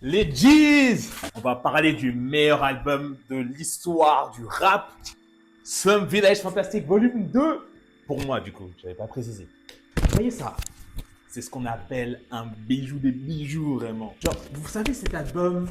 Les G's! On va parler du meilleur album de l'histoire du rap, Slum Village Fantastic Volume 2. Pour moi, du coup, je n'avais pas précisé. Vous voyez ça? C'est ce qu'on appelle un bijou des bijoux, vraiment. Genre, vous savez, cet album,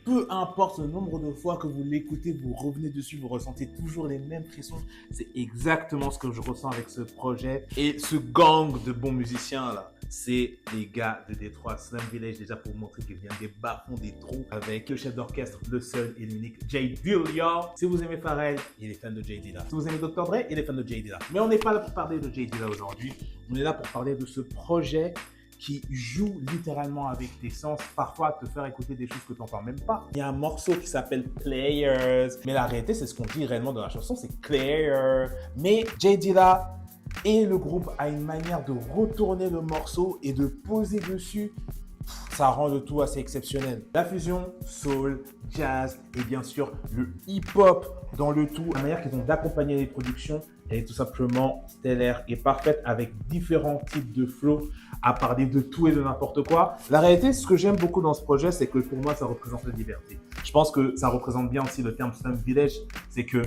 peu importe le nombre de fois que vous l'écoutez, vous revenez dessus, vous ressentez toujours les mêmes frissons. C'est exactement ce que je ressens avec ce projet. Et ce gang de bons musiciens, là, c'est les gars de Détroit, Slum Village, déjà pour vous montrer qu'ils viennent des bas-fonds, des trous, avec le chef d'orchestre, le seul et l'unique Jay Dilla. Si vous aimez Pharrell, il est fan de Jay Dilla. Si vous aimez Dr. Dre, il est fan de Jay Dilla. Mais on n'est pas là pour parler de Jay Dilla aujourd'hui. On est là pour parler de ce projet qui joue littéralement avec tes sens, parfois te faire écouter des choses que tu n'entends même pas. Il y a un morceau qui s'appelle Players, mais la réalité, c'est ce qu'on dit réellement dans la chanson, c'est Clear. Mais Jay Dilla et le groupe a une manière de retourner le morceau et de poser dessus. Ça rend le tout assez exceptionnel. La fusion soul, jazz et bien sûr le hip-hop dans le tout. La manière qu'ils ont d'accompagner les productions, elle est tout simplement stellaire et parfaite avec différents types de flows à parler de tout et de n'importe quoi. La réalité, ce que j'aime beaucoup dans ce projet, c'est que pour moi, ça représente la liberté. Je pense que ça représente bien aussi le terme Slum Village, c'est que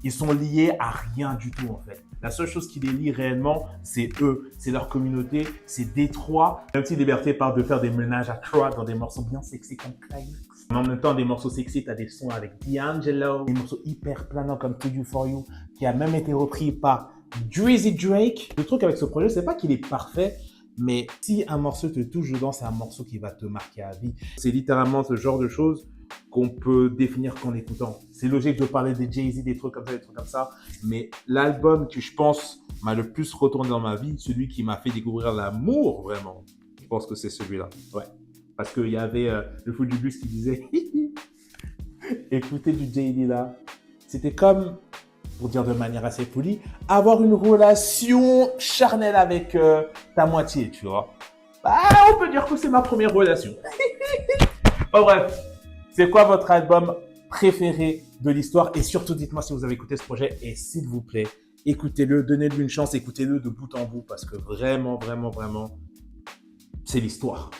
ils sont liés à rien du tout en fait. La seule chose qui les lie réellement, c'est eux, c'est leur communauté, c'est Détroit. Même si Liberté parle de faire des ménages à trois dans des morceaux bien sexy comme Climax. En même temps, des morceaux sexy, tu as des sons avec D'Angelo, des morceaux hyper planants comme To You For You, qui a même été repris par Drizzy Drake. Le truc avec ce projet, c'est pas qu'il est parfait, mais si un morceau te touche dedans, c'est un morceau qui va te marquer à vie. C'est littéralement ce genre de choses qu'on peut définir qu'en écoutant. C'est logique de parler des Jay-Z, des trucs comme ça, mais l'album que je pense m'a le plus retourné dans ma vie, celui qui m'a fait découvrir l'amour vraiment, je pense que c'est celui-là. Ouais. Parce qu'il y avait le fou du bus qui disait écouter du Jay-Z là, c'était comme, pour dire de manière assez polie, avoir une relation charnelle avec ta moitié, tu vois. Bah, on peut dire que c'est ma première relation. Oh, bref. C'est quoi votre album préféré de l'histoire? Et surtout, dites-moi si vous avez écouté ce projet. Et s'il vous plaît, écoutez-le, donnez-lui une chance, écoutez-le de bout en bout. Parce que vraiment, vraiment, vraiment, c'est l'histoire.